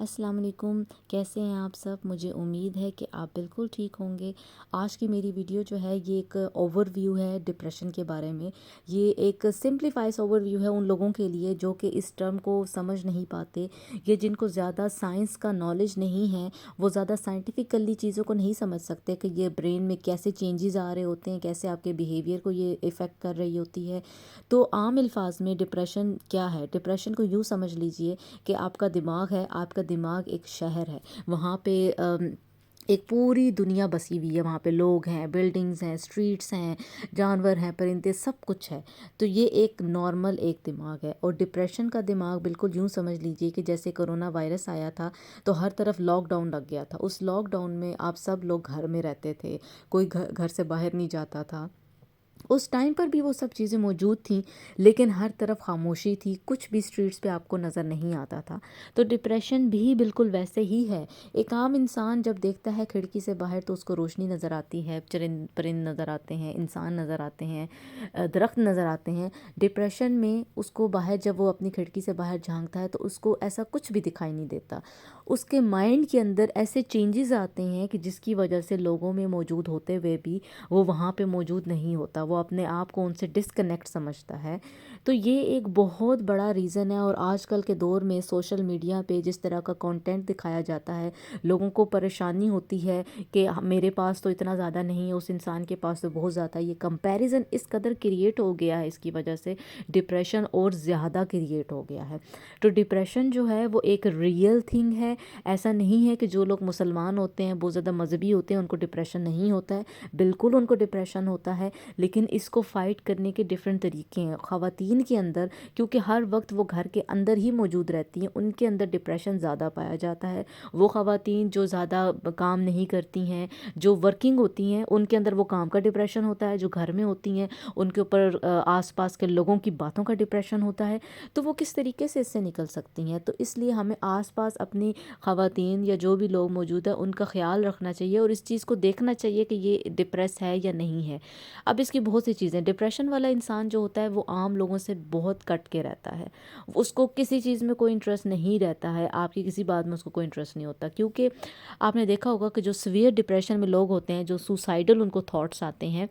السلام علیکم، کیسے ہیں آپ سب؟ مجھے امید ہے کہ آپ بالکل ٹھیک ہوں گے۔ آج کی میری ویڈیو جو ہے یہ ایک اوور ویو ہے ڈپریشن کے بارے میں۔ یہ ایک سمپلیفائز اوور ویو ہے ان لوگوں کے لیے جو کہ اس ٹرم کو سمجھ نہیں پاتے، یا جن کو زیادہ سائنس کا نالج نہیں ہے، وہ زیادہ سائنٹیفکلی چیزوں کو نہیں سمجھ سکتے کہ یہ برین میں کیسے چینجز آ رہے ہوتے ہیں، کیسے آپ کے بیہیویئر کو یہ افیکٹ کر رہی ہوتی ہے۔ تو عام الفاظ میں ڈپریشن کیا ہے؟ ڈپریشن کو یوں سمجھ لیجئے کہ آپ کا دماغ ہے، آپ کا دماغ ایک شہر ہے، وہاں پہ ایک پوری دنیا بسی ہوئی ہے، وہاں پہ لوگ ہیں، بلڈنگز ہیں، اسٹریٹس ہیں، جانور ہیں، پرندے، سب کچھ ہے۔ تو یہ ایک نارمل ایک دماغ ہے، اور ڈپریشن کا دماغ بالکل یوں سمجھ لیجئے کہ جیسے کرونا وائرس آیا تھا تو ہر طرف لاک ڈاؤن لگ گیا تھا۔ اس لاک ڈاؤن میں آپ سب لوگ گھر میں رہتے تھے، کوئی گھر سے باہر نہیں جاتا تھا۔ اس ٹائم پر بھی وہ سب چیزیں موجود تھیں، لیکن ہر طرف خاموشی تھی، کچھ بھی اسٹریٹس پہ آپ کو نظر نہیں آتا تھا۔ تو ڈپریشن بھی بالکل ویسے ہی ہے۔ ایک عام انسان جب دیکھتا ہے کھڑکی سے باہر تو اس کو روشنی نظر آتی ہے، چرند پرند نظر آتے ہیں، انسان نظر آتے ہیں، درخت نظر آتے ہیں۔ ڈپریشن میں اس کو باہر جب وہ اپنی کھڑکی سے باہر جھانکتا ہے تو اس کو ایسا کچھ بھی دکھائی نہیں دیتا۔ اس کے مائنڈ کے اندر ایسے چینجز آتے ہیں کہ جس کی وجہ سے لوگوں میں موجود ہوتے ہوئے بھی وہ وہاں پہ موجود نہیں ہوتا، وہ اپنے آپ کو ان سے ڈسکنیکٹ سمجھتا ہے۔ تو یہ ایک بہت بڑا ریزن ہے، اور آج کل کے دور میں سوشل میڈیا پہ جس طرح کا کانٹینٹ دکھایا جاتا ہے، لوگوں کو پریشانی ہوتی ہے کہ میرے پاس تو اتنا زیادہ نہیں ہے، اس انسان کے پاس تو بہت زیادہ ہے۔ یہ کمپیریزن اس قدر کریٹ ہو گیا ہے، اس کی وجہ سے ڈپریشن اور زیادہ کریٹ ہو گیا ہے۔ تو ڈپریشن جو ہے وہ ایک ریئل تھنگ ہے۔ ایسا نہیں ہے کہ جو لوگ مسلمان ہوتے ہیں، بہت زیادہ مذہبی ہوتے ہیں، ان کو ڈپریشن نہیں ہوتا ہے۔ بالکل ان کو ڈپریشن ہوتا ہے، لیکن اس کو فائٹ کرنے کے ڈیفرنٹ طریقے ہیں۔ خواتین کے اندر، کیونکہ ہر وقت وہ گھر کے اندر ہی موجود رہتی ہیں، ان کے اندر ڈپریشن زیادہ پایا جاتا ہے۔ وہ خواتین جو زیادہ کام نہیں کرتی ہیں، جو ورکنگ ہوتی ہیں، ان کے اندر وہ کام کا ڈپریشن ہوتا ہے۔ جو گھر میں ہوتی ہیں ان کے اوپر آس پاس کے لوگوں کی باتوں کا ڈپریشن ہوتا ہے۔ تو وہ کس طریقے سے اس سے نکل سکتی ہیں؟ تو اس لیے ہمیں آس پاس اپنی خواتین یا جو بھی لوگ موجود ہیں ان کا خیال رکھنا چاہیے، اور اس چیز کو دیکھنا چاہیے کہ یہ ڈپریس ہے یا نہیں ہے۔ اب اس کی بہت سی چیزیں، ڈپریشن والا انسان جو ہوتا ہے وہ عام لوگوں سے بہت کٹ کے رہتا ہے، اس کو کسی چیز میں کوئی انٹرسٹ نہیں رہتا ہے، آپ کی کسی بات میں اس کو کوئی انٹرسٹ نہیں ہوتا، کیونکہ آپ نے دیکھا ہوگا کہ جو سویئر ڈپریشن میں لوگ ہوتے ہیں، جو سوسائڈل ان کو تھاٹس آتے ہیں،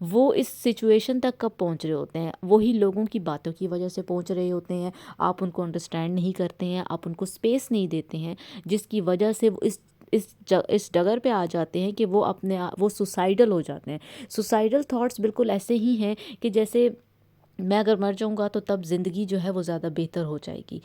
وہ اس سچویشن تک کب پہنچ رہے ہوتے ہیں؟ وہی لوگوں کی باتوں کی وجہ سے پہنچ رہے ہوتے ہیں۔ آپ ان کو انڈرسٹینڈ نہیں کرتے ہیں، آپ ان کو اسپیس نہیں دیتے ہیں، جس کی وجہ سے وہ اس ڈگر پہ آ جاتے ہیں کہ وہ سوسائڈل ہو جاتے ہیں۔ سوسائڈل تھاٹس بالکل ایسے ہی ہیں کہ جیسے میں اگر مر جاؤں گا تو تب زندگی جو ہے وہ زیادہ بہتر ہو جائے گی۔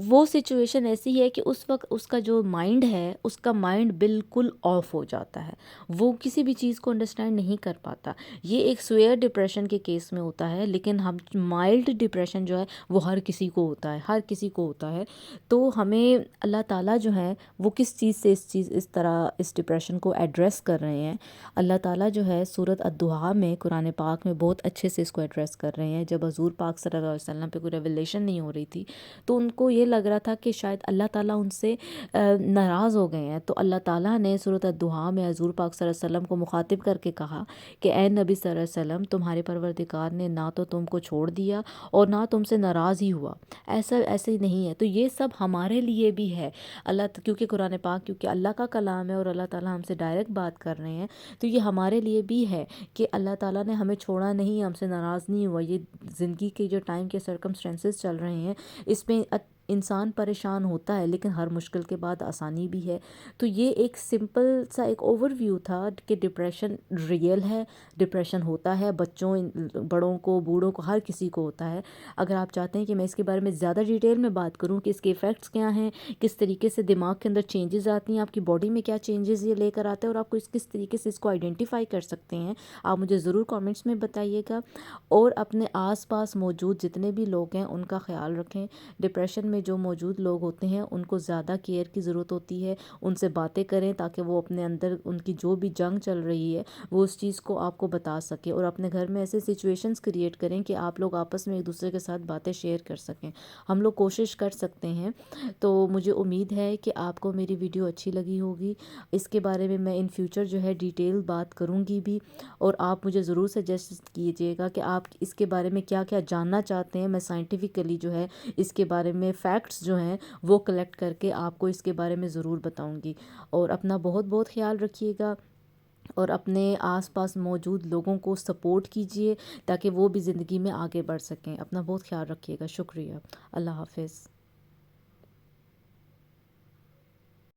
وہ سچویشن ایسی ہے کہ اس وقت اس کا جو مائنڈ ہے، اس کا مائنڈ بالکل آف ہو جاتا ہے، وہ کسی بھی چیز کو انڈرسٹینڈ نہیں کر پاتا۔ یہ ایک سویئر ڈپریشن کے کیس میں ہوتا ہے، لیکن ہم مائلڈ ڈپریشن جو ہے وہ ہر کسی کو ہوتا ہے، ہر کسی کو ہوتا ہے۔ تو ہمیں اللہ تعالیٰ جو ہے وہ کس چیز سے اس طرح اس ڈپریشن کو ایڈریس کر رہے ہیں؟ اللہ تعالیٰ جو ہے سورۃ الدحیٰ میں، قرآن پاک میں بہت اچھے سے اس کو ایڈریس کر رہے ہیں۔ جب حضور پاک صلی اللہ علیہ وسلم پہ کوئی ریویلیشن نہیں ہو رہی تھی تو ان کو یہ لگ رہا تھا کہ شاید اللہ تعالیٰ ان سے ناراض ہو گئے ہیں، تو اللہ تعالیٰ نے سورۃ الدحیٰ میں حضور پاک صلی اللہ علیہ وسلم کو مخاطب کر کے کہا کہ اے نبی صلی اللہ علیہ وسلم، تمہارے پروردگار نے نہ تو تم کو چھوڑ دیا اور نہ تم سے ناراض ہی ہوا، ایسے ہی نہیں ہے۔ تو یہ سب ہمارے لیے بھی ہے، کیونکہ قرآن پاک کیونکہ اللہ کا کلام ہے اور اللہ تعالیٰ ہم سے ڈائریکٹ بات کر رہے ہیں، تو یہ ہمارے لیے بھی ہے کہ اللہ تعالیٰ نے ہمیں چھوڑا نہیں، ہم سے ناراض نہیں ہوا۔ یہ زندگی کے جو ٹائم کے سرکمسٹینسز چل رہے ہیں، اس میں انسان پریشان ہوتا ہے، لیکن ہر مشکل کے بعد آسانی بھی ہے۔ تو یہ ایک سمپل سا ایک اوور ویو تھا کہ ڈپریشن ریئل ہے، ڈپریشن ہوتا ہے، بچوں، بڑوں کو، بوڑھوں کو، ہر کسی کو ہوتا ہے۔ اگر آپ چاہتے ہیں کہ میں اس کے بارے میں زیادہ ڈیٹیل میں بات کروں کہ اس کے ایفیکٹس کیا ہیں، کس طریقے سے دماغ کے اندر چینجز آتی ہیں، آپ کی باڈی میں کیا چینجز یہ لے کر آتے ہیں، اور آپ کو کس طریقے سے اس کو آئیڈینٹیفائی کر سکتے ہیں، آپ مجھے ضرور کامنٹس میں بتائیے گا۔ اور اپنے آس پاس موجود جتنے بھی لوگ ہیں ان کا خیال رکھیں۔ ڈپریشن میں جو موجود لوگ ہوتے ہیں ان کو زیادہ کیئر کی ضرورت ہوتی ہے، ان سے باتیں کریں تاکہ وہ اپنے اندر ان کی جو بھی جنگ چل رہی ہے وہ اس چیز کو آپ کو بتا سکے، اور اپنے گھر میں ایسے سچویشنز کریٹ کریں کہ آپ لوگ آپس میں ایک دوسرے کے ساتھ باتیں شیئر کر سکیں۔ ہم لوگ کوشش کر سکتے ہیں۔ تو مجھے امید ہے کہ آپ کو میری ویڈیو اچھی لگی ہوگی۔ اس کے بارے میں ان فیوچر جو ہے ڈیٹیل بات کروں گی بھی، اور آپ مجھے ضرور سجیسٹ کیجیے گا کہ آپ اس کے بارے میں کیا کیا جاننا چاہتے ہیں۔ میں سائنٹیفکلی جو ہے اس کے بارے میں فیکٹس جو ہیں وہ کلیکٹ کر کے آپ کو اس کے بارے میں ضرور بتاؤں گی. اور اپنا بہت بہت خیال رکھیے گا، اور اپنے آس پاس موجود لوگوں کو سپورٹ کیجیے تاکہ وہ بھی زندگی میں آگے بڑھ سکیں. اپنا بہت خیال رکھیے گا. شکریہ. اللہ حافظ.